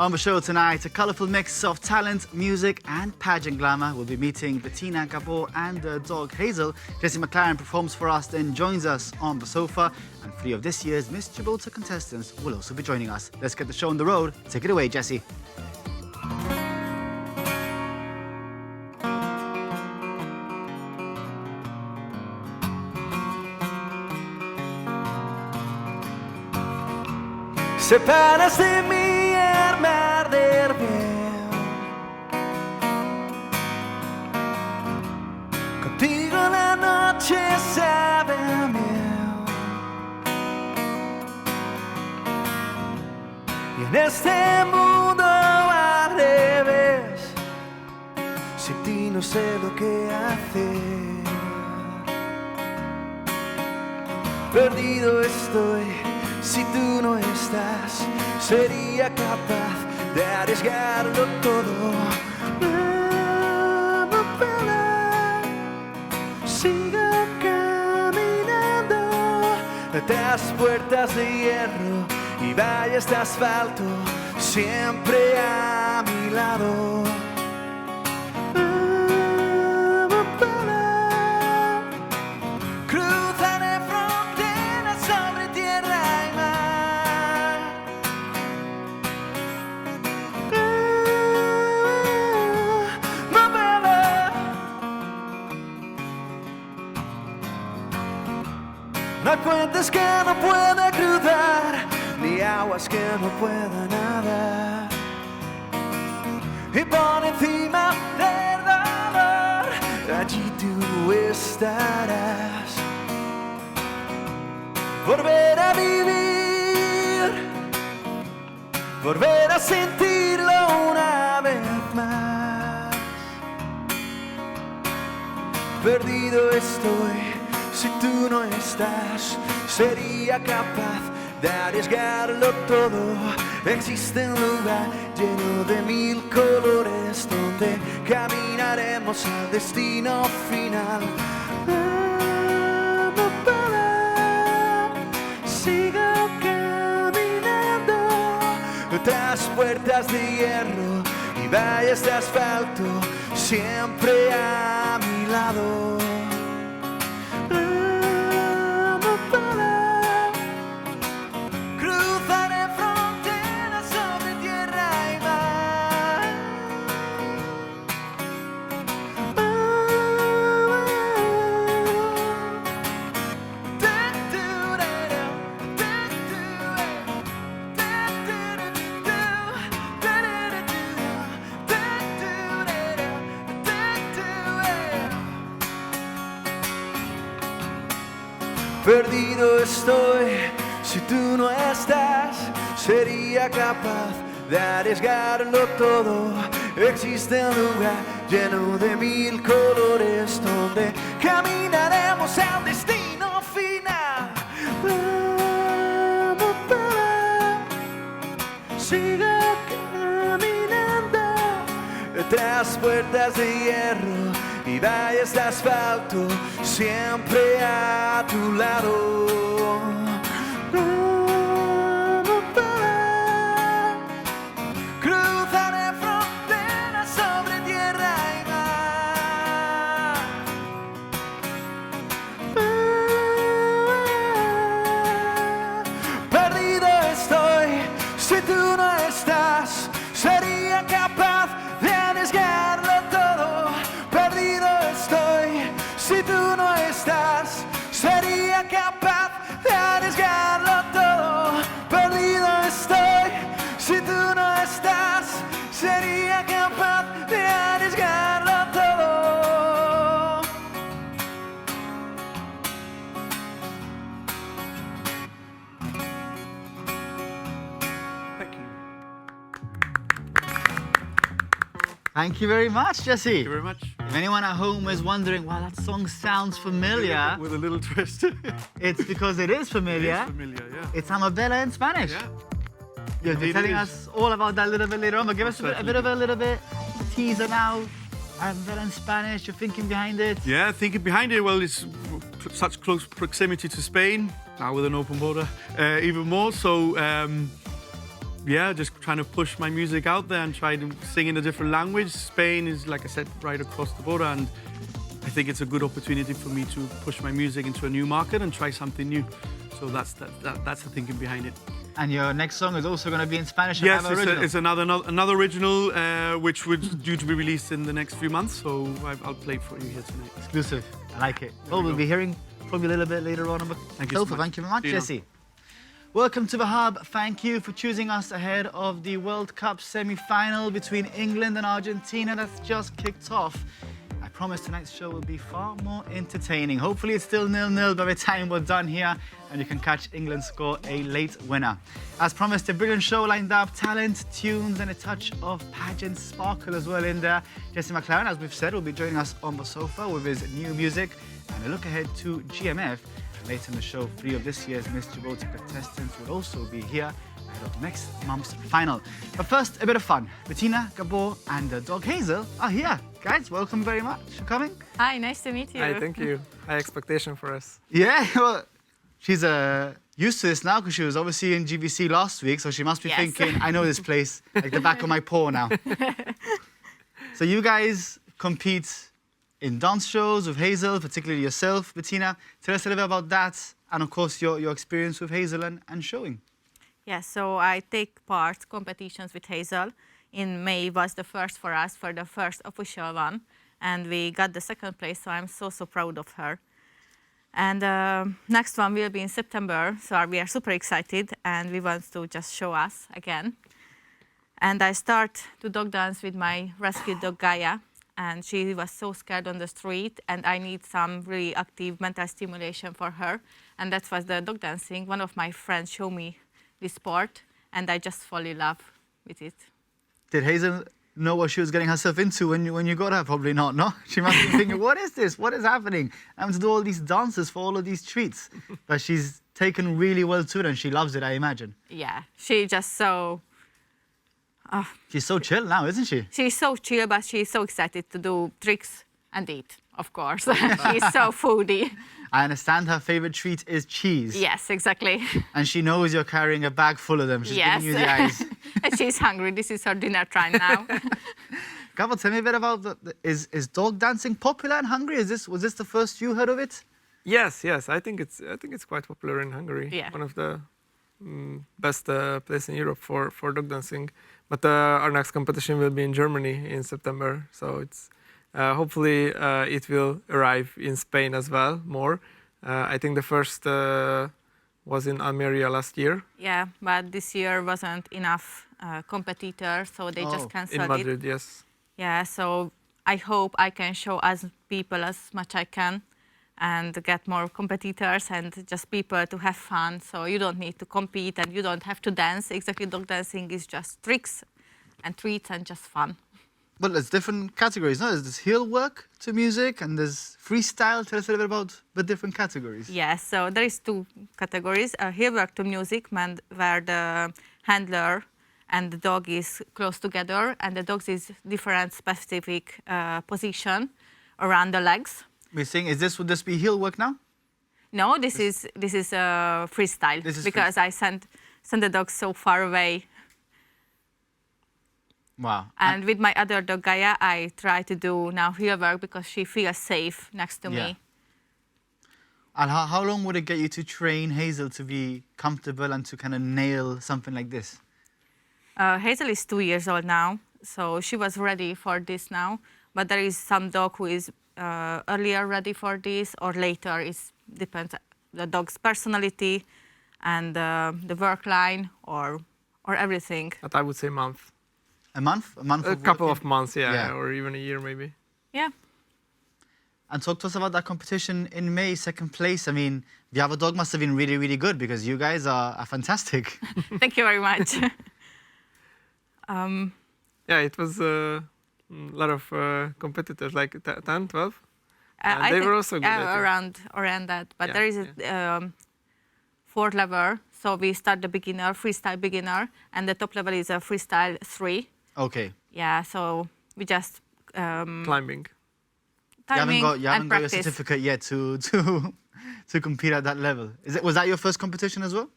On the show tonight, a colourful mix of talent, music and pageant glamour. We'll be meeting Bettina Gabor and the dog Hazel. Jessie McLaren performs for us, then joins us on the sofa. And 3 of this year's Miss Gibraltar contestants will also be joining us. Let's get the show on the road. Take it away, Jessie. Separas de mí el mar del bien. Contigo la noche sabe a miel. Y en este mundo al revés, sin ti no sé lo que hacer. Perdido estoy. Si tú no estás, sería capaz de arriesgarlo todo. Sigo caminando tras puertas de hierro y valles de asfalto, siempre a mi lado. No hay puentes que no pueda cruzar, ni aguas que no pueda nadar. Y por encima del dolor, allí tú estarás. Volver a vivir, volver a sentirlo una vez más. Perdido estoy. Si tú no estás, sería capaz de arriesgarlo todo. Existe un lugar lleno de 1000 colores donde caminaremos al destino final. Sigo caminando tras puertas de hierro y valles de asfalto, siempre a mi lado. Perdido estoy, si tú no estás, sería capaz de arriesgarlo todo. Existe un lugar lleno de 1000 colores donde caminaremos al destino final. Sigo caminando tras puertas de hierro y valles de asfalto, siempre a tu lado. Cruzaré fronteras sobre tierra y mar. Perdido estoy, si tú no estás, sería capaz de arriesgarlo todo. Perdido estoy, si tú no estás, sería capaz de arriesgarlo todo. Perdido estoy, si tú no estás, sería capaz de arriesgarlo todo. Thank you. Thank you very much, Jessie. Thank you very much. If anyone at home is wondering, wow, that song sounds familiar, With a little twist. it's because it is familiar. It's familiar, yeah. It's Amabella in Spanish. Yeah. You'll be Indeed telling it us all about that a little bit later on, but give us a bit of a teaser now. Amabella in Spanish, you're thinking behind it. Yeah, thinking behind it, well, it's such close proximity to Spain, now with an open border, even more. So yeah, just trying to push my music out there and try to sing in a different language. Spain is, like I said, right across the border, and I think it's a good opportunity for me to push my music into a new market and try something new. So that's the thinking behind it. And your next song is also going to be in Spanish. Yes, and original. it's another original, which was due to be released in the next few months. So I'll play it for you here tonight. Exclusive. I like it. Well, we'll be hearing from you a little bit later on. Thank you so much. Thank you very much, See you now. Jesse. Welcome to the Hub. Thank you for choosing us ahead of the World Cup semi-final between England and Argentina that's just kicked off. I promise tonight's show will be far more entertaining. Hopefully it's still 0-0 by the time we're done here and you can catch England score a late winner. As promised, a brilliant show lined up, talent, tunes and a touch of pageant sparkle as well in there. Jesse McLaren, as we've said, will be joining us on the sofa with his new music and a look ahead to GMF. Later in the show, 3 of this year's Miss Djibouti contestants will also be here ahead of next month's final. But first, a bit of fun. Bettina, Gabor and the dog Hazel are here. Guys, welcome very much for coming. Hi, nice to meet you. Hi, thank you. High expectation for us. Yeah, well, she's used to this now because she was obviously in GVC last week, so she must be Yes. thinking, I know this place like the back of my paw now. So you guys compete in dance shows with Hazel, particularly yourself, Bettina. Tell us a little bit about that and, of course, your experience with Hazel and showing. Yeah, so I take part competitions with Hazel. In May was the first for us, for the first official one. And we got the second place, so I'm so proud of her. And next one will be in September, so we are super excited and we want to just show us again. And I start to dog dance with my rescued dog Gaia. And she was so scared on the street, and I need some really active mental stimulation for her. And that was the dog dancing. One of my friends showed me this sport, and I just fall in love with it. Did Hazel know what she was getting herself into when you got her? Probably not, no? She must be thinking, what is this? What is happening? I'm having to do all these dances for all of these treats. But she's taken really well to it, and she loves it, I imagine. Yeah, she just so... She's so chill now, isn't she? She's so chill, but she's so excited to do tricks and eat, of course. She's so foodie. I understand her favorite treat is cheese. Yes, exactly. And she knows you're carrying a bag full of them. She's Yes. giving you the eyes. And she's hungry. This is her dinner time now. Gabor, tell me a bit about is dog dancing popular in Hungary? Was this the first you heard of it? Yes, I think it's quite popular in Hungary. Yeah. One of the best places in Europe for dog dancing. But our next competition will be in Germany in September. So it's hopefully it will arrive in Spain as well more. I think the first was in Almeria last year. Yeah, but this year wasn't enough competitors, so they just cancelled In Madrid, yes. Yeah, so I hope I can show as people as much I can and get more competitors and just people to have fun. So you don't need to compete and you don't have to dance. Exactly, dog dancing is just tricks and treats and just fun. Well, there's different categories, no? There's heel work to music and there's freestyle. Tell us a little bit about the different categories. Yeah, so there is 2 categories. Heel work to music, where the handler and the dog is close together and the dog is different specific position around the legs. We're saying, would this be heel work now? No, this is freestyle. This is because I sent the dog so far away. Wow. And with my other dog Gaia, I try to do now heel work because she feels safe next to me. And how long would it get you to train Hazel to be comfortable and to kind of nail something like this? Hazel is 2 years old now, so she was ready for this now. But there is some dog who is earlier ready for this or later. It depends the dog's personality and the work line or everything. But I would say month. A month? A month? A couple working? of months, Yeah. yeah, or even a year maybe. Yeah. And talk to us about that competition in May, second place. I mean, the other dog must have been really, really good because you guys are fantastic. Thank you very much. Yeah, it was a lot of competitors, like 10, 12. I they think, were also good. I think. around that. But Yeah, there is a 4th level. So we start the beginner, freestyle beginner, and the top level is a freestyle 3. Okay. Yeah, so we just Climbing. timing you haven't got your practice. certificate yet to compete at that level. Was that your first competition as well?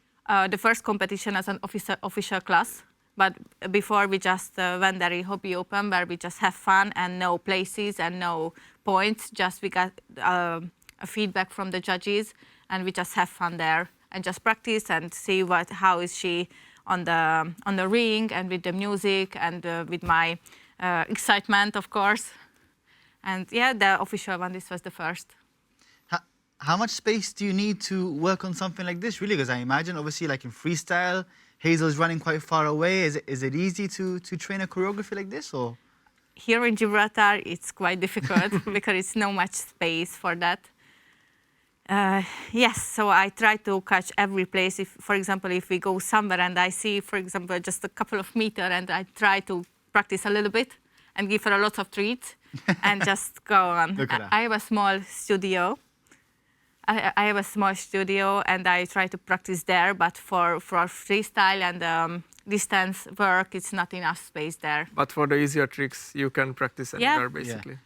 The first competition as an official class, But before we just went there in Hobby Open, where we just have fun and no places and no points. Just we got a feedback from the judges, and we just have fun there and just practice and see how is she on the ring and with the music and with my excitement, of course. And yeah, the official one, this was the first. How much space do you need to work on something like this, really? Because I imagine, obviously, like in freestyle, Hazel's running quite far away. Is it easy to train a choreography like this, or? Here in Gibraltar, it's quite difficult because it's no much space for that. Yes, so I try to catch every place. If, for example, if we go somewhere and I see, for example, just a couple of meters, and I try to practice a little bit and give her a lot of treats and just go on. Look at that. I have a small studio. I have a small studio and I try to practice there, but for freestyle and distance work, it's not enough space there. But for the easier tricks, you can practice anywhere, basically. Yeah.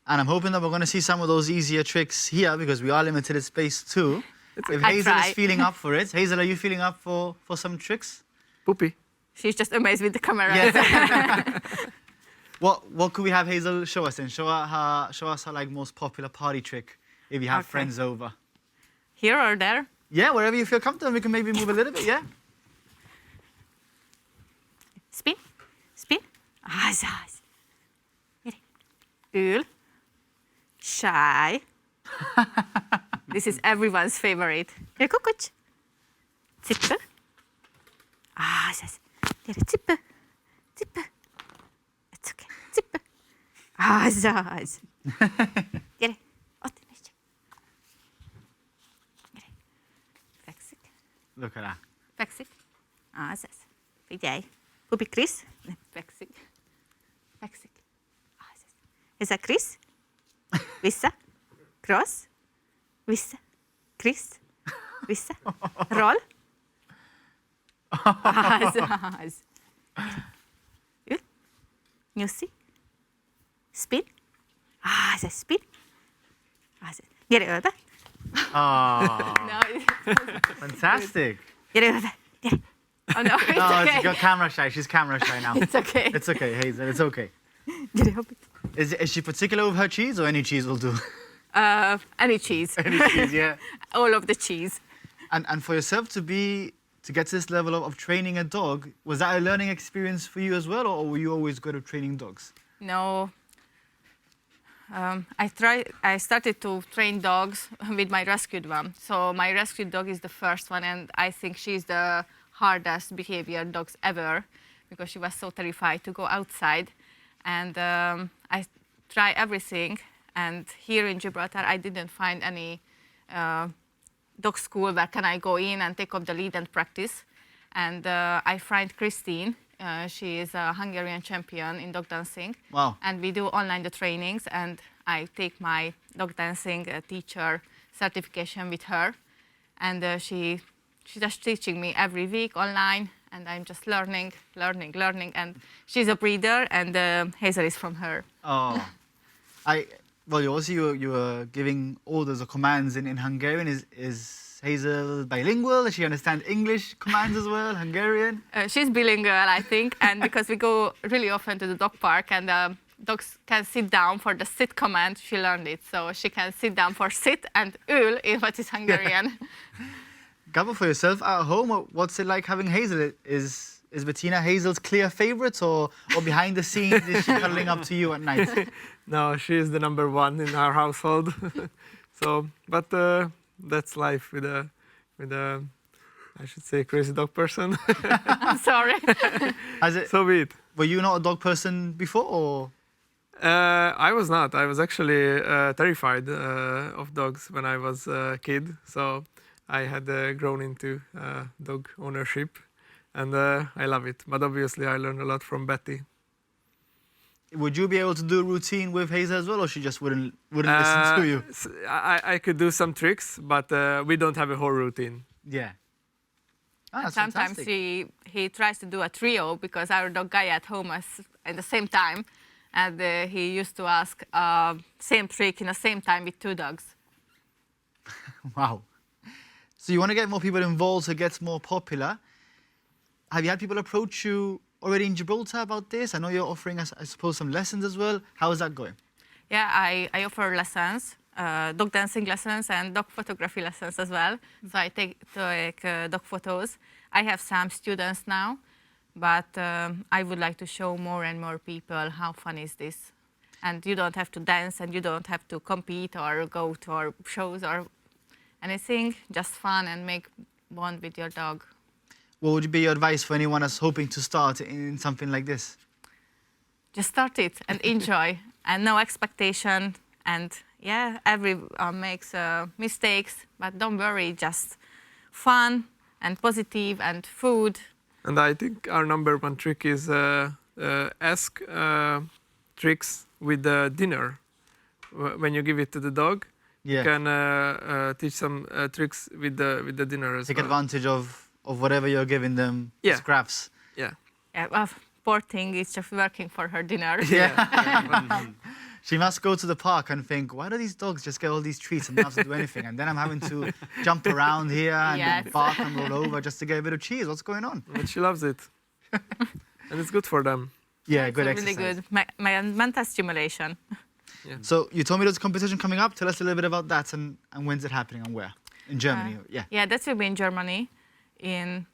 And I'm hoping that we're going to see some of those easier tricks here, because we are limited in space too. If Hazel is feeling up for it. Hazel, are you feeling up for some tricks? Poopy. She's just amazed with the camera. Yeah. What could we have Hazel show us then? Show us her like most popular party trick if you have friends over. Here or there? Yeah, wherever you feel comfortable. We can maybe move a little bit, yeah? Spin, spin. Ül. Shy. This is everyone's favorite. Here, kukuc. Zippe. Zippe. Zippe. It's okay. Zippe. Gyere. Ott nézd. Gyere. Fekszik. Look at that. Fekszik. Az ez. Figyelj. Pupi Krisz. Fekszik. Fekszik. Az ez. Ez a Krisz. Vissza. Cross. Vissza. Krisz. Vissza. Roll. Az. Ül. Nyuszi. Spin. Az ez. Spin. Az ez. Gyere ölbe. Oh, No. fantastic. Gyere ölbe. Gyere. Oh no, it's Oh, okay. it's camera shy. She's camera shy now. It's okay. It's okay, Hazel. It's okay. Gyere, hoppit. Is she particular with her cheese, or any cheese will do? Any cheese. Any cheese, yeah. All of the cheese. And for yourself to get to this level of training a dog, was that a learning experience for you as well, or were you always good at training dogs? No. I started to train dogs with my rescued one. So my rescued dog is the first one, and I think she's the hardest behavior dogs ever, because she was so terrified to go outside. And I try everything, and here in Gibraltar I didn't find any dog school where can I go in and take up the lead and practice. And I find Christine. She is a Hungarian champion in dog dancing. Wow. And we do online the trainings, and I take my dog dancing teacher certification with her. And she's just teaching me every week online, and I'm just learning. And she's a breeder, and Hazel is from her. Oh. Well, you were giving orders or commands in Hungarian. Is Hazel bilingual? Does she understand English commands as well, Hungarian? She's bilingual, I think, and because we go really often to the dog park, and dogs can sit down for the sit command, she learned it. So she can sit down for sit and ül, what is Hungarian. Gabo, for yourself at home, what's it like having Hazel? Is Bettina Hazel's clear favourite, or behind the scenes, is she cuddling up to you at night? No, she is the number one in our household. So, but that's life with a, I should say, crazy dog person. I'm sorry. So be it. Were you not a dog person before, or? I was not. I was actually terrified of dogs when I was a kid. So I had grown into dog ownership, and I love it. But obviously, I learned a lot from Betty. Would you be able to do a routine with Hazel as well, or she just wouldn't listen to you? I could do some tricks, but we don't have a whole routine. Yeah. Ah, that's Sometimes fantastic. he tries to do a trio, because our dog Guy at home is at the same time, and he used to ask same trick in the same time with two dogs. Wow. So you want to get more people involved so it gets more popular. have you had people approach you already in Gibraltar about this? I know you're offering us, I suppose, some lessons as well. How is that going? Yeah, I offer lessons, dog dancing lessons and dog photography lessons as well. So I take dog photos. I have some students now, but I would like to show more and more people how fun is this. And you don't have to dance and you don't have to compete or go to our shows or anything, just fun and make bond with your dog. What would be your advice for anyone that's hoping to start in something like this? Just start it and enjoy and no expectation. And yeah, everyone makes mistakes, but don't worry, just fun and positive and food. And I think our number one trick is ask tricks with the dinner. When you give it to the dog, Yeah. you can teach some tricks with the dinner as Take well. advantage of whatever you're giving them, Yeah. scraps. Yeah. Yeah, well, poor thing is just working for her dinner. She must go to the park and think, why do these dogs just get all these treats and not have to do anything? And then I'm having to jump around here and Yes. bark and roll over just to get a bit of cheese. What's going on? But she loves it. And it's good for them. Yeah, It's good a exercise. really good mental stimulation. So you told me there's a competition coming up. Tell us a little bit about that and when's it happening and where? In Germany, yeah. Yeah, that will be in Germany, in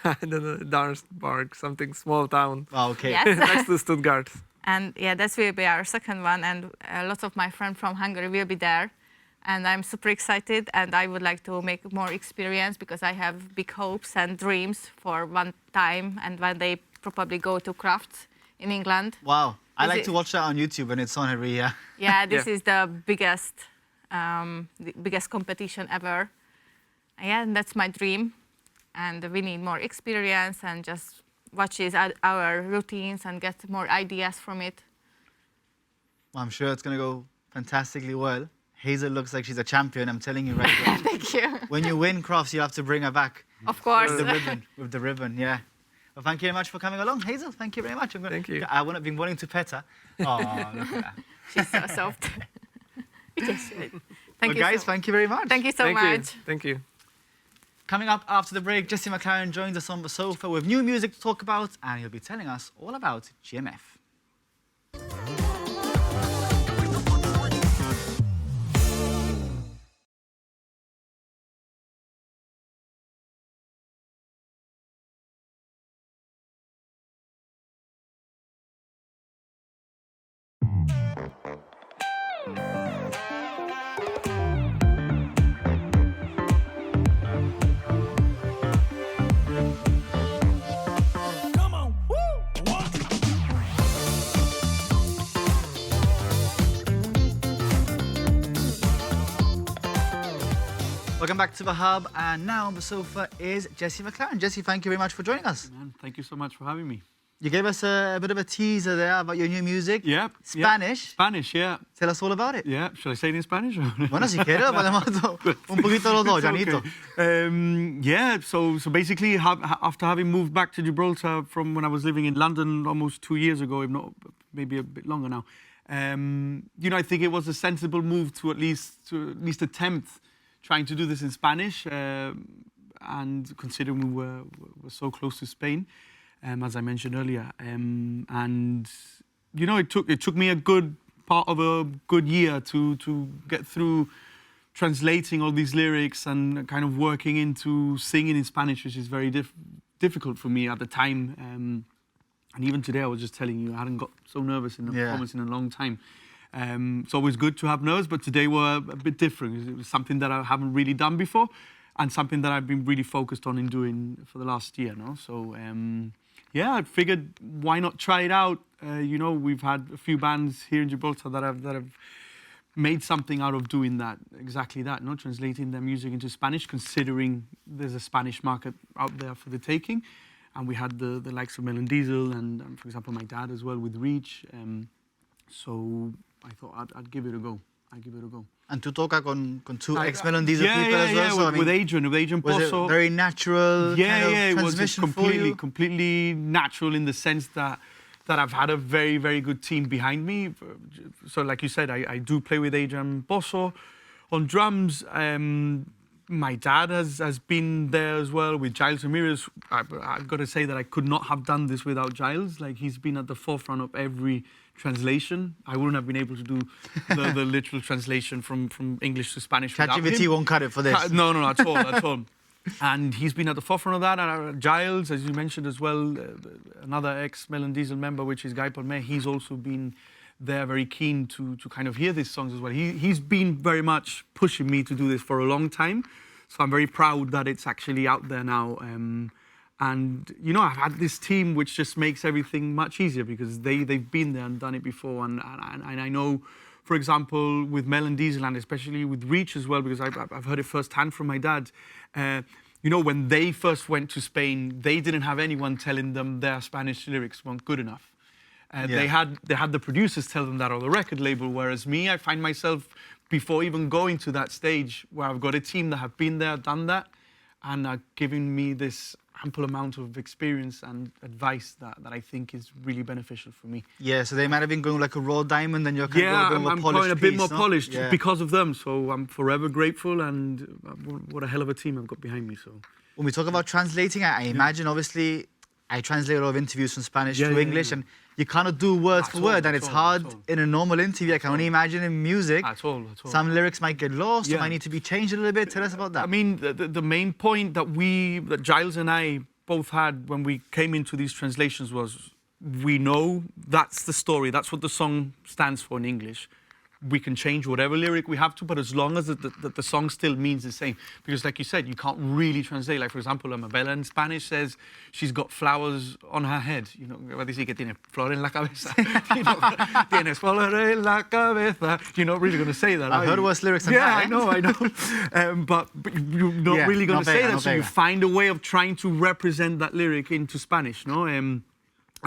I don't know, Darmstadt, something small town Oh, okay. yes. next to Stuttgart. And yeah, that will be our second one, and lots of my friends from Hungary will be there. And I'm super excited, and I would like to make more experience because I have big hopes and dreams for one time and one day probably go to crafts in England. Wow. I Is like it- to watch that on YouTube when it's on every year. Yeah, this Yeah. is the biggest competition ever. Yeah, and that's my dream. And we need more experience and just watch our routines and get more ideas from it. Well, I'm sure it's going to go fantastically well. Hazel looks like she's a champion. I'm telling you right now. Thank you. When you win crafts, you have to bring her back Of course. with the ribbon. With the ribbon, yeah. Well, thank you very much for coming along, Hazel. Thank you very much. Thank you. I wouldn't have been wanting to pet her. Oh, look at that. She's so soft. Yes. Thank Well, you, guys, so, thank you very much. thank you so Thank much. you. Thank you. Coming up after the break, Jesse McLaren joins us on the sofa with new music to talk about, and he'll be telling us all about GMF. Come on, woo! One. Welcome back to the Hub, and now on the sofa is Jesse McLaren. Jesse, thank you very much for joining us. Man, thank you so much for having me. You gave us a bit of a teaser there about your new music. Yeah. Spanish. Spanish, yeah. Tell us all about it. Yeah. Should I say it in Spanish? Bueno, si quieres, podemos un poquito los dos, Janito. Yeah, so basically, after having moved back to Gibraltar from when I was living in London almost 2 years ago, if not maybe a bit longer now, you know, I think it was a sensible move to at least attempt trying to do this in Spanish, and considering we were so close to Spain, as I mentioned earlier, and you know, it took me a good part of a good year to get through translating all these lyrics and kind of working into singing in Spanish, which is very difficult for me at the time. And even today, I was just telling you, I hadn't got so nervous in a performance in a long time. It's always good to have nerves, but today were a bit different. It was something that I haven't really done before, and something that I've been really focused on in doing for the last year. No? So yeah, I figured why not try it out. You know, we've had a few bands here in Gibraltar that have made something out of doing that, exactly that, no, translating their music into Spanish, considering there's a Spanish market out there for the taking. And we had the likes of Melon Diesel and, for example, my dad as well with Reach. So I thought I'd give it a go. And tú toca con two ex-Melon Diesel people yeah, as well. Yeah, so, I mean, with Adrian was Pozo. it very natural kind of it was transmission for you? completely natural in the sense that I've had a very, very good team behind me. So like you said, I do play with Adrian Pozo on drums. my dad has been there as well with Giles Ramirez. I've got to say that I could not have done this without Giles. Like, he's been at the forefront of every translation. I wouldn't have been able to do the literal translation from English to Spanish without him. ChatGPT won't cut it for this. No, at all. And he's been at the forefront of that. And Giles, as you mentioned as well, another ex-Melon Diesel member, which is Guy Palmer, he's also been there, very keen to kind of hear these songs as well. He's been very much pushing me to do this for a long time. So I'm very proud that it's actually out there now. And, you know, I've had this team which just makes everything much easier because they've been there and done it before. And I know, for example, with Melon Diesel and especially with Reach as well, because I've heard it firsthand from my dad, you know, when they first went to Spain, they didn't have anyone telling them their Spanish lyrics weren't good enough. They had the producers tell them that, or the record label, whereas me, I find myself, before even going to that stage, where I've got a team that have been there, done that, and are giving me this ample amount of experience and advice that I think is really beneficial for me. Yeah, so they might have been going like a raw diamond, and you're kind of going I'm polished going a bit piece, more no? polished because of them. So I'm forever grateful, and what a hell of a team I've got behind me. So When we talk about translating, I imagine, obviously, I translate a lot of interviews from Spanish to English, and you cannot do word for word, and it's hard in a normal interview. I can only imagine in music. At all. Some lyrics might get lost, or might need to be changed a little bit. Tell us about that. I mean, the main point that Giles and I both had when we came into these translations was, we know that's the story, that's what the song stands for in English. We can change whatever lyric we have to, but as long as the song still means the same. Because like you said, you can't really translate. Like, for example, Amabella in Spanish says she's got flowers on her head. You know, what dice que tiene flor en la cabeza. You know, tienes flor en la cabeza. You're not really going to say that, I've heard worse lyrics than that. I know. But you're not really going to say that. So you find a way of trying to represent that lyric into Spanish, no?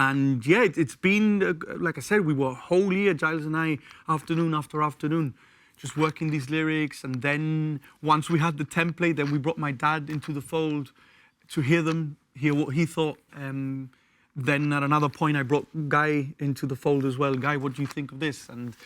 And yeah, it's been, like I said, we were whole year, Giles and I, afternoon after afternoon, just working these lyrics. And then once we had the template, then we brought my dad into the fold to hear them, hear what he thought. Then at another point, I brought Guy into the fold as well. Guy, what do you think of this? And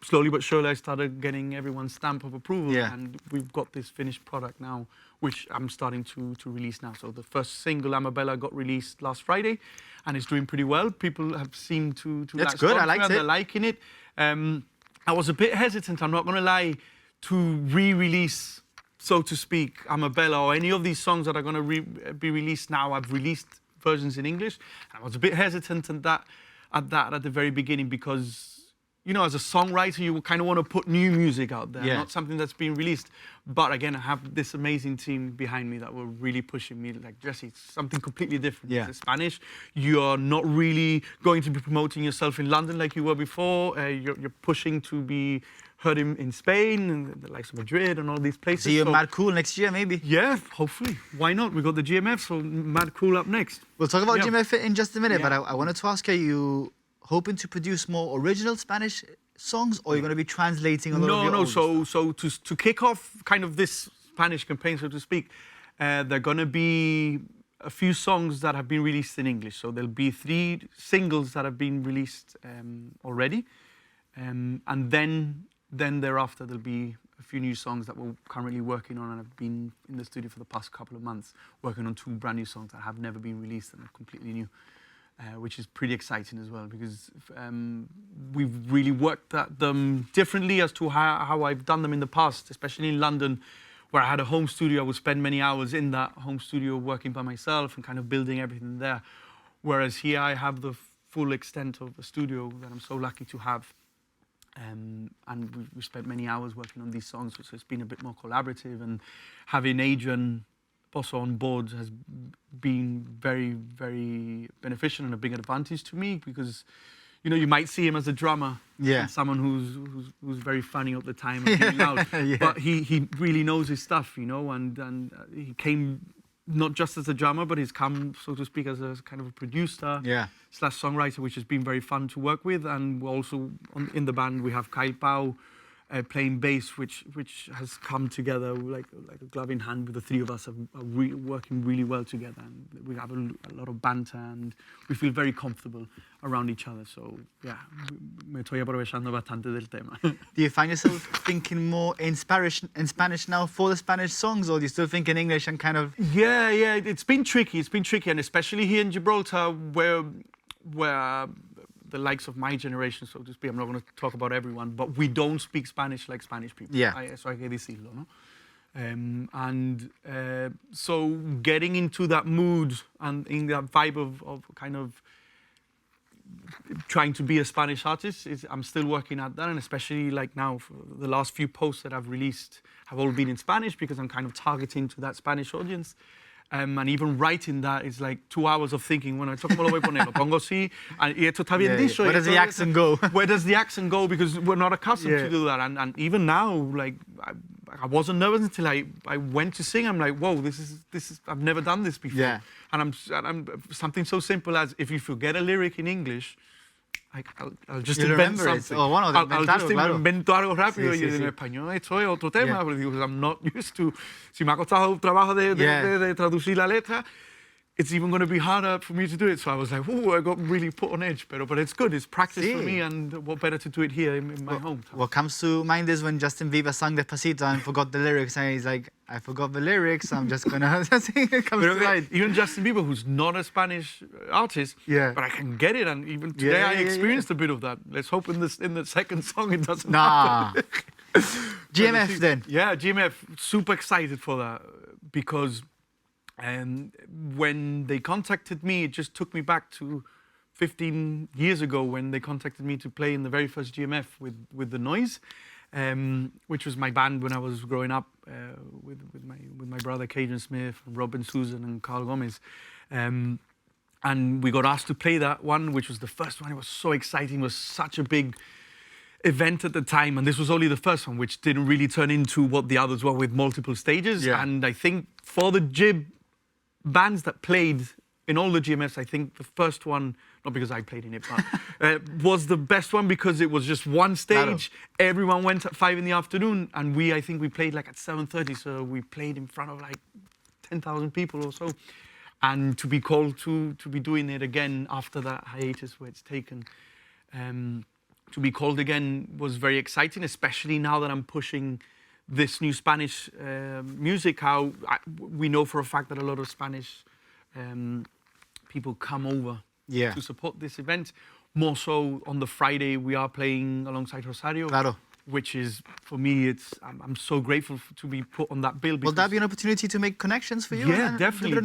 slowly but surely, I started getting everyone's stamp of approval. Yeah. And we've got this finished product now, which I'm starting to release now. So the first single, Amabella, got released last Friday, and it's doing pretty well. People have seemed to That's good, I liked it. They're liking it. I was a bit hesitant, I'm not going to lie, to re-release, so to speak, Amabella or any of these songs that are going to be released now. I've released versions in English. I was a bit hesitant at the very beginning because, you know, as a songwriter, you kind of want to put new music out there, not something that's been released. But again, I have this amazing team behind me that were really pushing me, like, Jesse, it's something completely different. Yeah. It's Spanish. You're not really going to be promoting yourself in London like you were before. You're pushing to be heard in Spain and the likes of Madrid and all these places. See you Mad Cool next year, maybe. Yeah, hopefully. Why not? We got the GMF, so Mad Cool up next. We'll talk about GMF in just a minute, but I wanted to ask you hoping to produce more original Spanish songs, or you're going to be translating a lot of your own? So to kick off kind of this Spanish campaign, so to speak, there are going to be a few songs that have been released in English. So there'll be 3 singles that have been released already, and then thereafter there'll be a few new songs that we're currently working on, and I've been in the studio for the past couple of months working on 2 brand new songs that have never been released and are completely new. Which is pretty exciting as well, because we've really worked at them differently as to how I've done them in the past, especially in London, where I had a home studio. I would spend many hours in that home studio working by myself and kind of building everything there. Whereas here I have the full extent of a studio that I'm so lucky to have. And we spent many hours working on these songs, so it's been a bit more collaborative. And having Adrian also on board has been very, very beneficial and a big advantage to me, because, you know, you might see him as a drummer, and someone who's very funny all the time and really loud, but he really knows his stuff, you know, and he came not just as a drummer, but he's come, so to speak, as a kind of a producer / songwriter, which has been very fun to work with. And we're also in the band we have Kai Pao, playing bass, which has come together like a glove in hand. With the three of us are working really well together, and we have a lot of banter, and we feel very comfortable around each other. So yeah, me estoy aprovechando bastante del tema. Do you find yourself thinking more in Spanish now for the Spanish songs, or do you still think in English and kind of? Yeah, it's been tricky. It's been tricky, and especially here in Gibraltar, where the likes of my generation, so to speak, I'm not going to talk about everyone, but we don't speak Spanish like Spanish people. Yeah. Eso hay que decirlo, ¿no? So getting into that mood and in that vibe of kind of trying to be a Spanish artist, I'm still working at that, and especially like now, for the last few posts that I've released have all been in Spanish because I'm kind of targeting to that Spanish audience. And even writing that is like 2 hours of thinking. Bueno, esto cómo lo voy a poner, lo pongo así, y esto está bien dicho. Where does the accent go? Where does the accent go? Because we're not accustomed to do that. And even now, like I wasn't nervous until I went to sing. I'm like, whoa, this is I've never done this before. Yeah. And I'm something so simple as if you forget a lyric in English, I'll just invent something. I'll just invento algo rápido y en español esto es otro tema, because I'm not used to. Si me ha costado trabajo de traducir la letra, it's even going to be harder for me to do it. So I was like, oh, I got really put on edge. But it's good. It's practice for me, and what better to do it here in my home. What comes to mind is when Justin Bieber sang Despacito and forgot the lyrics, and he's like, I forgot the lyrics, I'm just going to sing. It comes to mind. Even Justin Bieber, who's not a Spanish artist, but I can get it. And even today I experienced a bit of that. Let's hope in the second song it doesn't happen. GMF then? Yeah, GMF, super excited for that because when they contacted me, it just took me back to 15 years ago when they contacted me to play in the very first GMF with The Noise, which was my band when I was growing up with my brother Caden Smith and Robin Susan and Carl Gomez. And we got asked to play that one, which was the first one. It was so exciting. It was such a big event at the time, and this was only the first one, which didn't really turn into what the others were with multiple stages. And I think for the Gib bands that played in all the GMFs, I think the first one, not because I played in it, but was the best one because it was just one stage. Everyone went at 5 in the afternoon, and I think we played like at 7:30, so we played in front of like 10,000 people or so. And to be called to be doing it again after that hiatus where it's taken, to be called again was very exciting, especially now that I'm pushing this new Spanish music. We know for a fact that a lot of Spanish people come over to support this event. More so on the Friday, we are playing alongside Rosario. Claro. Which is, for me, I'm so grateful to be put on that bill. Will that be an opportunity to make connections for you? Yeah, definitely.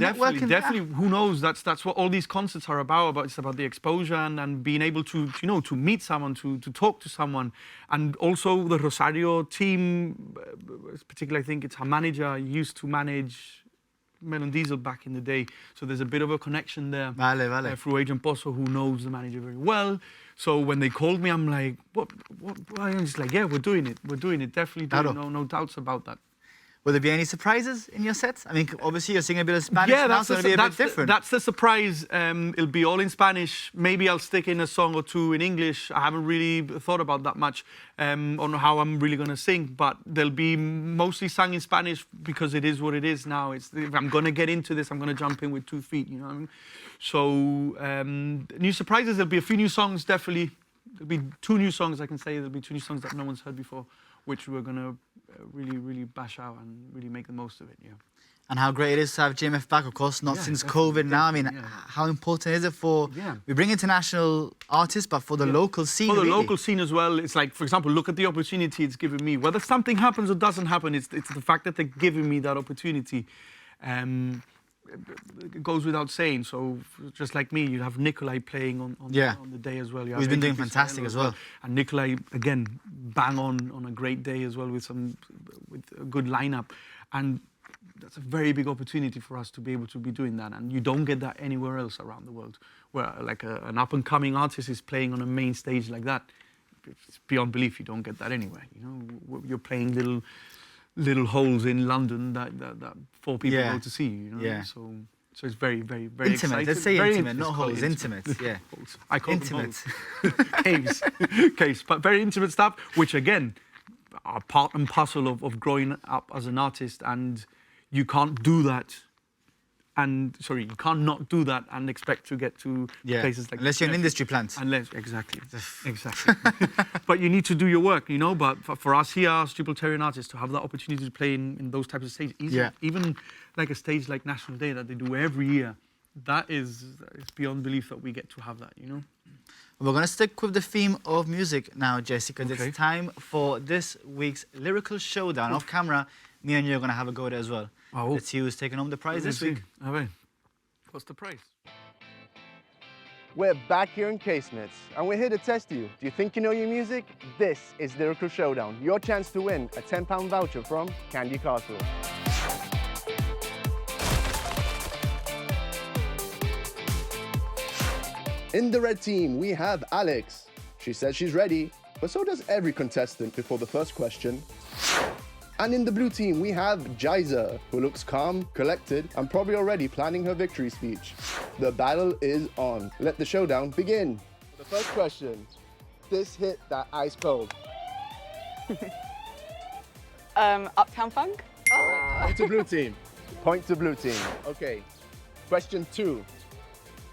Who knows? That's what all these concerts are about. It's about the exposure and being able to meet someone, to talk to someone. And also the Rosario team, particularly I think it's her manager, used to manage Melon Diesel back in the day. So there's a bit of a connection there. Vale. Through Adrian Pozo, who knows the manager very well. So when they called me, I'm like, what? I'm just like, yeah, we're doing it. Definitely doing it. No doubts about that. Will there be any surprises in your set? I mean, obviously you're singing a bit of Spanish now, so it'll be a bit different. That's the surprise. It'll be all in Spanish. Maybe I'll stick in a song or two in English. I haven't really thought about that much on how I'm really going to sing, but they'll be mostly sung in Spanish because it is what it is now. If I'm going to get into this, I'm going to jump in with 2 feet, you know what I mean? So new surprises, there'll be a few new songs, definitely. There'll be 2 new songs, I can say. There'll be 2 new songs that no one's heard before, which we're going to really bash out and really make the most of it, yeah. And how great it is to have GMF back, of course, not since COVID now. I mean, how important is it for... We bring international artists, but for the local scene, For the local scene as well, it's like, for example, look at the opportunity it's given me. Whether something happens or doesn't happen, it's the fact that they're giving me that opportunity. It goes without saying. So just like me, you have Nikolai playing on the day as well. He's been doing fantastic as well. And Nikolai, again, bang on a great day as well with a good lineup. And that's a very big opportunity for us to be able to be doing that. And you don't get that anywhere else around the world, where like an up-and-coming artist is playing on a main stage like that. It's beyond belief. You don't get that anywhere. You know, you're playing little holes in London that 4 people go to see, you know. Yeah. So it's very, very, very intimate. exciting. Let's say very intimate, not holes. Intimate. Yeah. I call intimate. them holes. Caves, but very intimate stuff. Which again, are part and parcel of growing up as an artist, and you can't do that. You can't not do that and expect to get to places like unless you're an industry plant. Exactly. But you need to do your work, you know. But for us here, as Gibraltarian artists, to have that opportunity to play in those types of stages, even like a stage like National Day that they do every year, it's beyond belief that we get to have that, you know. We're going to stick with the theme of music now, Jesse, because it's time for this week's Lyrical Showdown. Off camera, me and you are going to have a go at it as well. Oh. Let's see who's taking home the prize this week. All right. What's the prize? We're back here in Casemates, and we're here to test you. Do you think you know your music? This is Lyrical Showdown, your chance to win a £10 voucher from Candy Castle. In the red team, we have Alex. She says she's ready, but so does every contestant before the first question. And in the blue team, we have Jiza, who looks calm, collected, and probably already planning her victory speech. The battle is on. Let the showdown begin. The first question, this hit that ice cold. Uptown Funk? Point to blue team. Point to blue team. Okay. Question 2.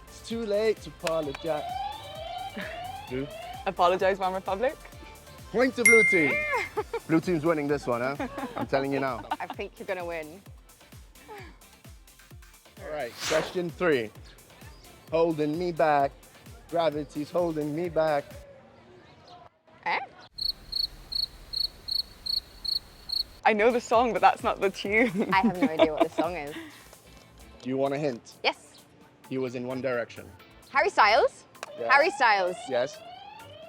It's too late to apologize. Blue. Apologise, One Republic? Point to blue team. Blue team's winning this one, huh? I'm telling you now. I think you're going to win. All right, question 3. Holding me back. Gravity's holding me back. Eh? I know the song, but that's not the tune. I have no idea what the song is. Do you want a hint? Yes. He was in One Direction. Harry Styles? Yeah. Harry Styles. Yes.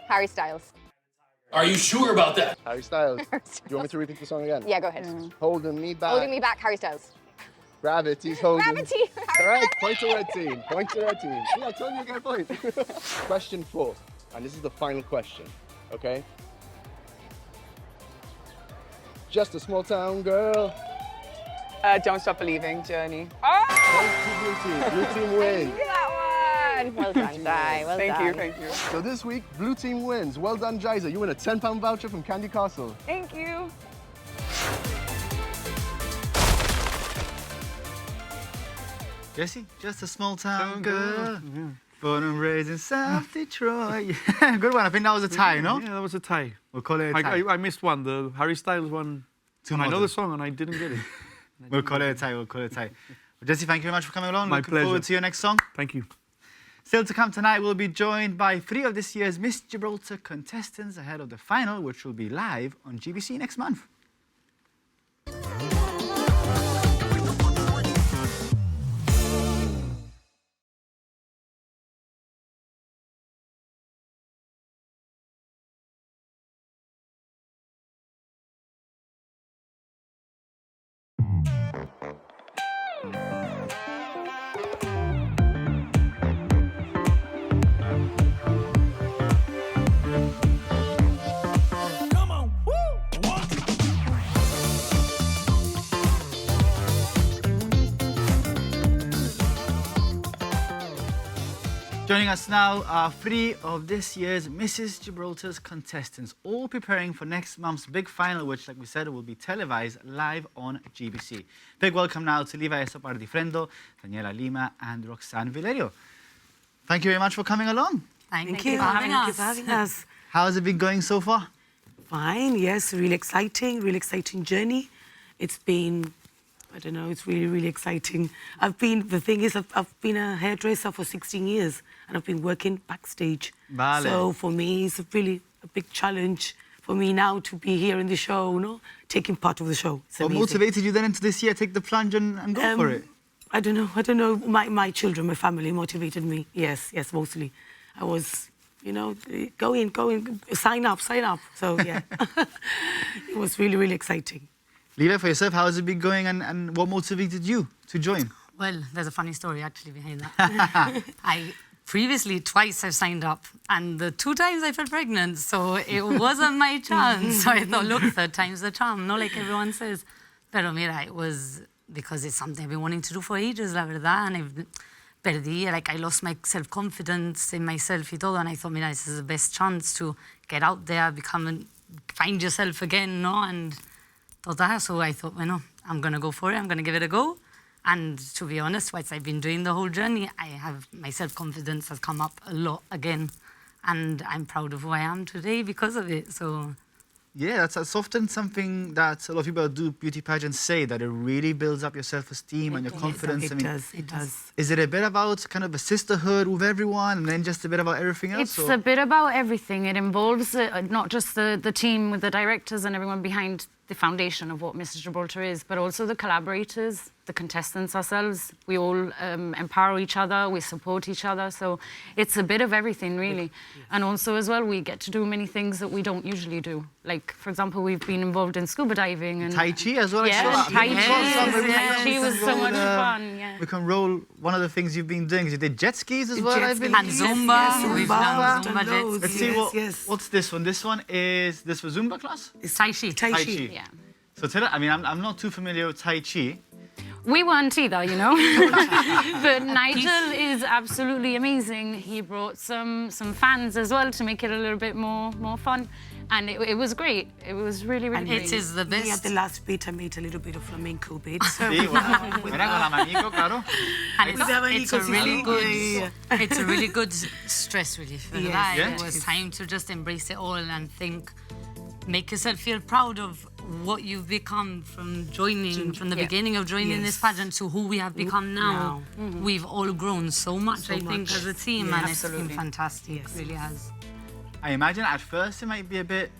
Harry Styles. Are you sure about that? Harry Styles. Do you want me to repeat the song again? Yeah, go ahead. Holding me back. Holding me back, Harry Styles. Gravity's holding. Gravity. Correct. Point to red team. Point to red team. Yeah, I told you to get a point. Question 4, and this is the final question. Okay. Just a small town girl. Don't Stop Believing, Journey. Point to blue team. Blue team wins. That one. Well done, Di. Well done. Thank you. So this week, blue team wins. Well done, Jiza. You win a £10 voucher from Candy Castle. Thank you. Jesse, just a small town girl. Born and raised in South Detroit. Yeah, good one. I think that was a tie, no? Yeah, that was a tie. We'll call it a tie. I missed one, the Harry Styles one. Too I know modern. the song and I didn't get it. We'll call it a tie. We'll call it a tie. Well, Jesse, thank you very much for coming along. My Looking pleasure. forward to your next song. Thank you. Still to come tonight, we'll be joined by 3 of this year's Miss Gibraltar contestants ahead of the final, which will be live on GBC next month. Joining us now are 3 of this year's Mrs. Gibraltar's contestants, all preparing for next month's big final, which, like we said, will be televised live on GBC. Big welcome now to Liva Esopardifrendo, Daniela Lima and Roxanne Villerio. Thank you very much for coming along. Thank you for having us. How has it been going so far? Fine, yes, really exciting journey. It's been, I don't know, it's really, really exciting. The thing is, I've been a hairdresser for 16 years and I've been working backstage. Vale. So for me, it's really a big challenge for me now to be here in the show, you know, taking part of the show. It's What amazing. motivated you then into this year? Take the plunge and go for it? I don't know. My children, my family motivated me. Yes, mostly. I was, you know, go in, sign up. So, yeah, it was really, really exciting. Liva, for yourself, how has it been going and what motivated you to join? Well, there's a funny story actually behind that. Previously, twice I've signed up, and the 2 times I felt pregnant, so it wasn't my chance. So I thought, look, 3rd time's the charm, not like everyone says. Pero mira, it was because it's something I've been wanting to do for ages, la verdad, and I lost my self-confidence in myself y todo, and I thought, mira, this is the best chance to get out there, become find yourself again, no? And so I thought, I'm going to go for it. I'm going to give it a go. And to be honest, once I've been doing the whole journey, my self-confidence has come up a lot again. And I'm proud of who I am today because of it. So, yeah, that's often something that a lot of people that do beauty pageants say, that it really builds up your self-esteem and your confidence. It does. Is it a bit about kind of a sisterhood with everyone and then just a bit about everything else? It's a bit about everything. It involves not just the team with the directors and everyone behind the foundation of what Mrs. Gibraltar is, but also the collaborators, the contestants ourselves. We all empower each other, we support each other. So it's a bit of everything, really. Yes. And also, as well, we get to do many things that we don't usually do. Like, for example, we've been involved in scuba diving. And Tai Chi as well. Yeah, Tai Chi was so much fun. Yeah. We can roll. One of the things you've been doing is you did jet skis as well, I believe. And Zumba. We've done Zumba jets. Let's see, what's this one? This one is, this was Zumba class? It's Tai Chi. Tai Chi. Yeah. So tell her, I mean, I'm not too familiar with Tai Chi. We weren't either, you know. But Nigel is absolutely amazing. He brought some fans as well to make it a little bit more fun. And it was great. It was really, really great. It is the best. At the last bit, I made a little bit of flamenco bit. So Sí, bueno, era con abanico, claro. And it's a really good stress relief for the life. It was time to just embrace it all and think, make yourself feel proud of what you've become from joining, from the beginning of joining this pageant to who we have become now. We've all grown so much, I think, as a team, and it's been fantastic. It really has. I imagine at first it might be a bit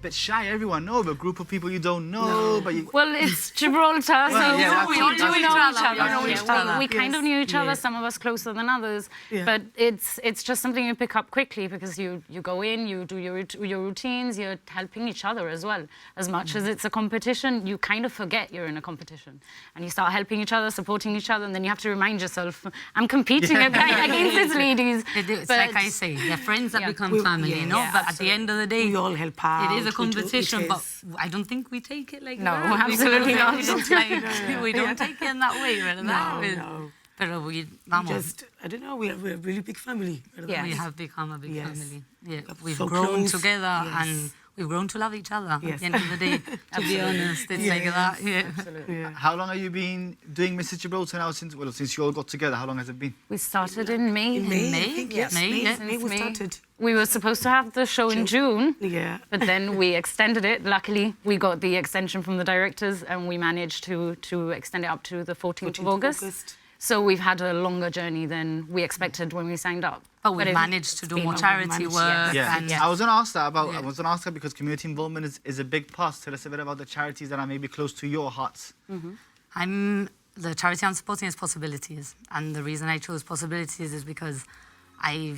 shy. Everyone knows a group of people you don't know, but you... Well, it's Gibraltar, so we all know each other. We kind of knew each other, some of us closer than others, but it's just something you pick up quickly because you go in, you do your routines, you're helping each other as well. As much as it's a competition, you kind of forget you're in a competition. And you start helping each other, supporting each other, and then you have to remind yourself, I'm competing against these ladies. It's like I say, they're friends that become family, you know? But at the end of the day, we all help out. It is a competition, but I don't think we take it like that. No, absolutely not. We don't take it in that way, right? No. But I don't know, we're a really big family. We have become a big family. Yeah, we've grown together and we've grown to love each other at the end of the day, to be honest. It's like that. Absolutely. How long have you been doing Mrs. Gibraltar now since you all got together? How long has it been? We started in May. May we started. We were supposed to have the show in June, but then we extended it. Luckily, we got the extension from the directors and we managed to extend it up to the 14th of August. So we've had a longer journey than we expected when we signed up. But we managed to do more charity work. I was going to ask that because community involvement is a big part. Tell us a bit about the charities that are maybe close to your hearts. The charity I'm supporting is Possibilities, and the reason I chose Possibilities is because I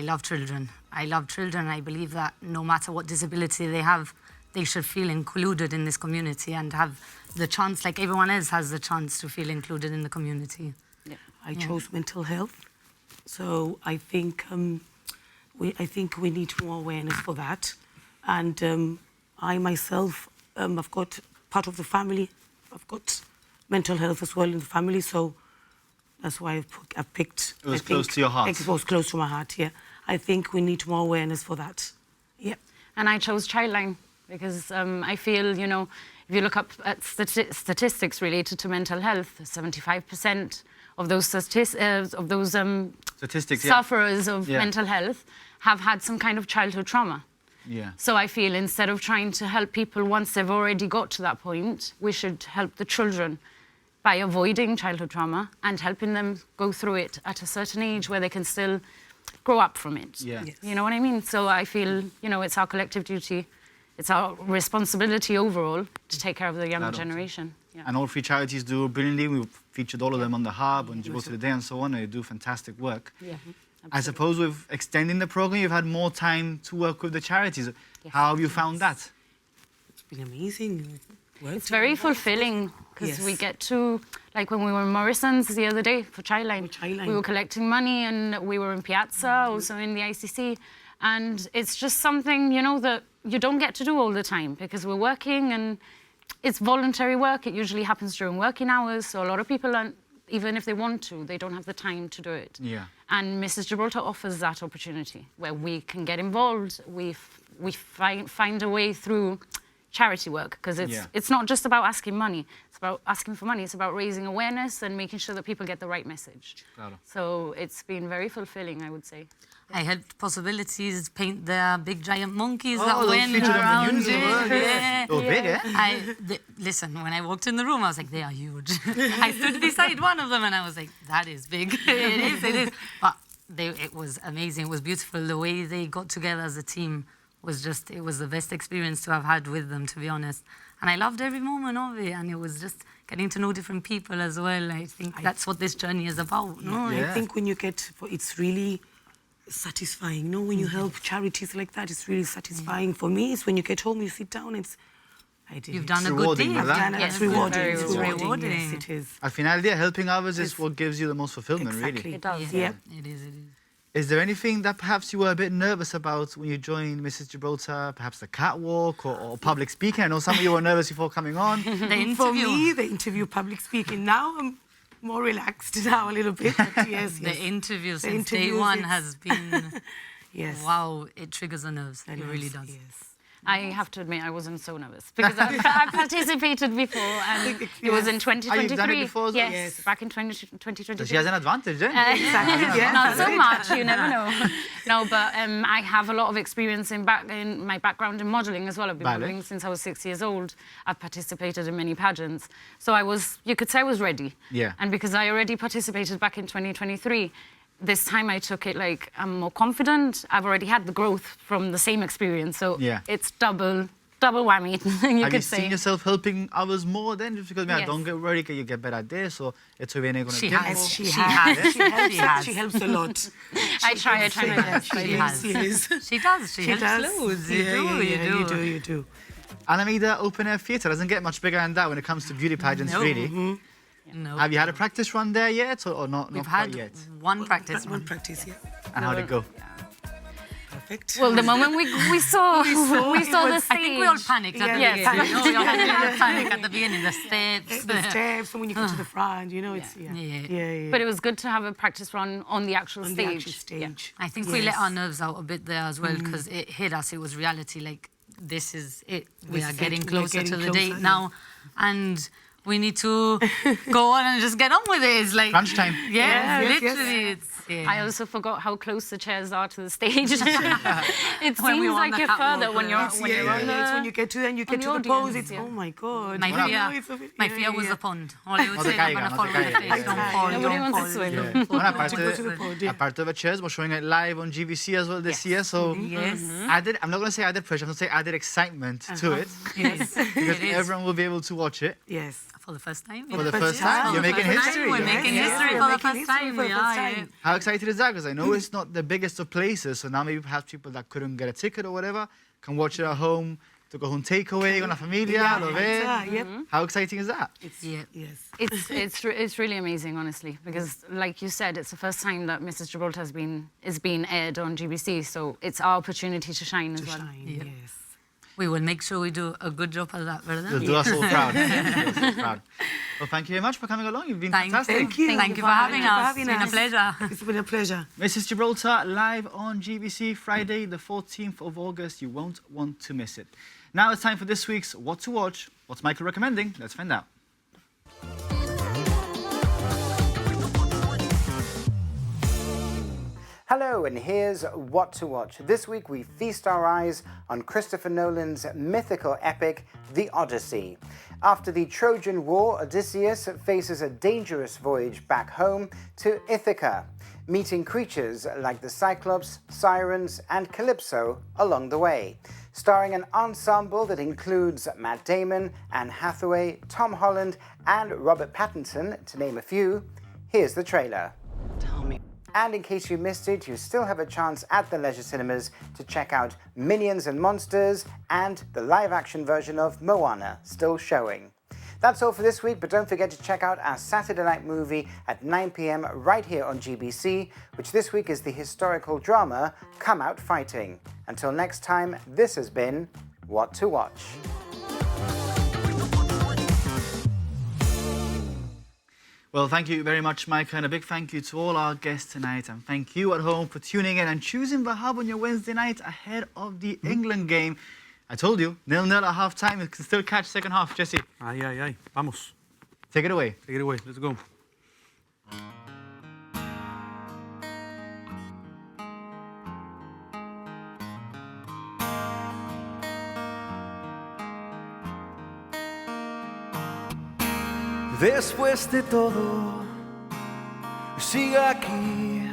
love children. I love children. I believe that no matter what disability they have, they should feel included in this community and have the chance, like everyone else has the chance to feel included in the community. I chose mental health, so I think we need more awareness for that. And I myself, I've got part of the family. I've got mental health as well in the family, so that's why I picked. It was close to your heart. It was close to my heart. Yeah, I think we need more awareness for that. Yeah, and I chose Childline because I feel, you know, if you look up at statistics related to mental health, 75% of those sufferers of mental health have had some kind of childhood trauma. Yeah. So I feel instead of trying to help people once they've already got to that point, we should help the children by avoiding childhood trauma and helping them go through it at a certain age where they can still grow up from it. Yeah. Yes. You know what I mean? So I feel, you know, it's our collective duty. It's our responsibility overall to take care of the younger generation. Yeah. And all three charities do brilliantly. We've featured all of them on the Hub and Gibraltar Today and so on. They do fantastic work. Yeah. I suppose with extending the program, you've had more time to work with the charities. Yes. How have you found that? It's been amazing. It's very fulfilling because we get to, like when we were in Morrison's the other day for Childline, we were collecting money and we were in Piazza, also in the ICC. And it's just something, you know, that you don't get to do all the time because we're working and it's voluntary work. It usually happens during working hours. So a lot of people aren't, even if they want to, they don't have the time to do it. Yeah. And Mrs. Gibraltar offers that opportunity where we can get involved. We we find a way through charity work, because it's not just about asking money. It's about asking for money. It's about raising awareness and making sure that people get the right message. Claro. So it's been very fulfilling, I would say. I helped Possibilities paint their big giant monkeys Oh, that those went featured on the around news as well, yeah. They were big, eh? Listen, when I walked in the room, I was like, they are huge. I stood beside one of them and I was like, that is big. It is. But it was amazing. It was beautiful. The way they got together as a team was just, it was the best experience to have had with them, to be honest. And I loved every moment of it. And it was just getting to know different people as well. I think that's what this journey is about. No? I think when you get, it's really satisfying. No, when you help charities like that, it's really satisfying. For me, it's when you get home, you sit down, You've done a good deed. It's rewarding. It's rewarding. Yes, it is. Al final, helping others is what gives you the most fulfillment, really. It does. Yeah, it is. Is there anything that perhaps you were a bit nervous about when you joined Mrs. Gibraltar? Perhaps the catwalk or public speaking? I know some of you were nervous before coming on. For me, the interview, public speaking. Now I'm more relaxed now a little bit. But yes, The interview since day one has been... Yes. Wow, it triggers the nerves. It really does. Yes. I have to admit, I wasn't so nervous because I participated before, and it was in 2023. Oh, you've done it before as well? Yes, back in 2023. So she has an advantage, eh? Exactly. Not so much, you never know. No, but I have a lot of experience in my background in modelling as well. I've been modelling since I was 6 years old. I've participated in many pageants. So you could say I was ready. Yeah. And because I already participated back in 2023, this time I took it like I'm more confident. I've already had the growth from the same experience, so it's double whammy. Have you seen yourself helping others more then? Just because don't get worried, you get better at this, or it's a going to She has. She helps a lot. I try my best. She does. She helps loads. You do. Alameda Open Air Theatre doesn't get much bigger than that when it comes to beauty pageants, really. No. Have you had a practice run there yet, or not? We've not had quite yet? one practice. One practice, yeah. And how'd it go? Perfect. Well, the moment we saw the stage, I think we all panicked at the beginning. We all had a panic at the beginning. The steps. The steps, and when you go to the front, you know, it's But it was good to have a practice run on the actual stage. The actual stage. I think we let our nerves out a bit there as well, because it hit us. It was reality. Like, this is it. We are getting closer to the date now, and we need to go on and just get on with it. It's like crunch time. Yeah, literally. It's, I also forgot how close the chairs are to the stage. It seems like you're further when you're on the... It's when you get to and you get to the pose. It's oh my god. My fear was the pond. All I would say, I'm gonna fall on my face. Don't fall. Nobody wants to swim. Part of the chairs, we're showing it live on GVC as well this year. So I'm not going to say added pressure. I'm going to say added excitement to it. Yes, because everyone will be able to watch it. Yes. For the first time. For the first time. You're making history. We're making history for the first time. How excited is that? Because I know it's not the biggest of places, so now maybe perhaps people that couldn't get a ticket or whatever can watch it at home, to go home takeaway, con la familia, lo ve. How exciting is that? It's really amazing, honestly, because like you said, it's the first time that Mrs. Gibraltar is being aired on GBC, so it's our opportunity to shine as well. Yes. We will make sure we do a good job of that, ¿verdad? You'll do us all proud. Well, thank you very much for coming along. You've been fantastic. Thank you. Thank you for having us. It's been a pleasure. It's been a pleasure. Mrs. Gibraltar, live on GBC, Friday, the 14th of August. You won't want to miss it. Now it's time for this week's What to Watch. What's Michael recommending? Let's find out. Hello, and here's What to Watch. This week we feast our eyes on Christopher Nolan's mythical epic, The Odyssey. After the Trojan War, Odysseus faces a dangerous voyage back home to Ithaca, meeting creatures like the Cyclops, Sirens, and Calypso along the way. Starring an ensemble that includes Matt Damon, Anne Hathaway, Tom Holland, and Robert Pattinson, to name a few, here's the trailer. Tell me. And in case you missed it, you still have a chance at the leisure cinemas to check out Minions and Monsters and the live-action version of Moana, still showing. That's all for this week, but don't forget to check out our Saturday night movie at 9 p.m. right here on GBC, which this week is the historical drama Come Out Fighting. Until next time, this has been What to Watch. Well, thank you very much, Micah, and a big thank you to all our guests tonight. And thank you at home for tuning in and choosing the Hub on your Wednesday night ahead of the England game. I told you, 0-0 at half-time. You can still catch second half. Jesse. Ay, ay, ay. Vamos. Take it away. Take it away. Let's go. Después de todo, sigo aquí,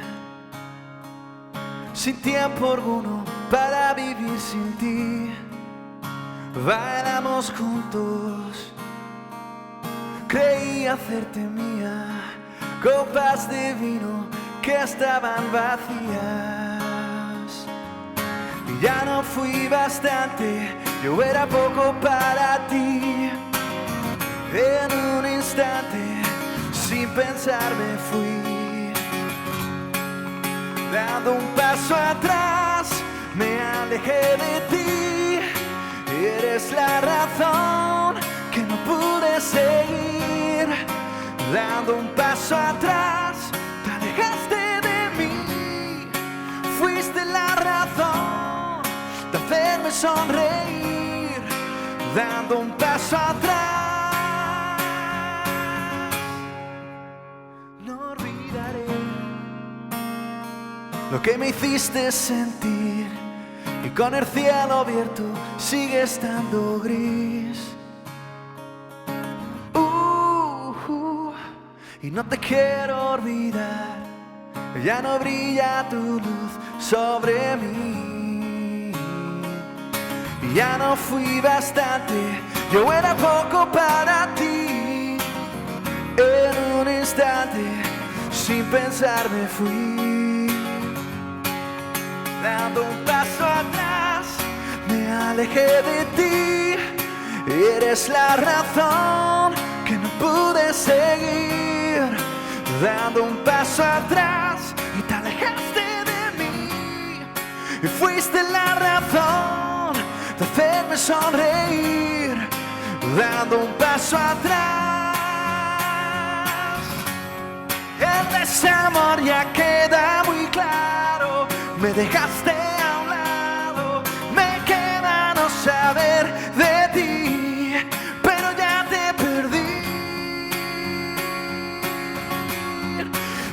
sin tiempo alguno para vivir sin ti. Bailamos juntos, creí hacerte mía, copas de vino que estaban vacías. Y ya no fui bastante, yo era poco para ti. En un instante, sin pensar me fui. Dando un paso atrás, me alejé de ti. Eres la razón que no pude seguir. Dando un paso atrás, te alejaste de mí. Fuiste la razón de hacerme sonreír. Dando un paso atrás. Lo que me hiciste sentir, y con el cielo abierto sigue estando gris. Y no te quiero olvidar, ya no brilla tu luz sobre mí. Y ya no fui bastante, yo era poco para ti. En un instante, sin pensar me fui. Dando un paso atrás, me alejé de ti. Eres la razón que no pude seguir. Dando un paso atrás y te alejaste de mí. Y fuiste la razón de hacerme sonreír. Dando un paso atrás. El desamor ya queda muy claro. Me dejaste a un lado, me queda no saber de ti, pero ya te perdí.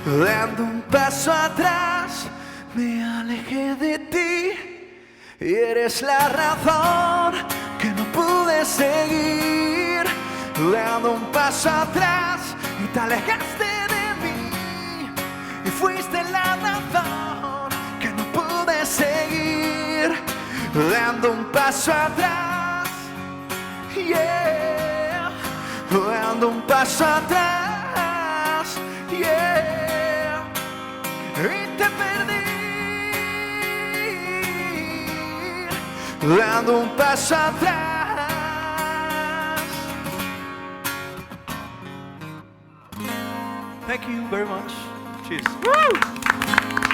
Dando un paso atrás, me alejé de ti. Y eres la razón que no pude seguir. Dando un paso atrás y te alejaste de mí. Y fuiste la razón seguir. Dando un paso atrás, yeah. Dando un paso atrás, yeah. Y te perdí. Dando un paso atrás. Thank you very much. Cheers. Woo!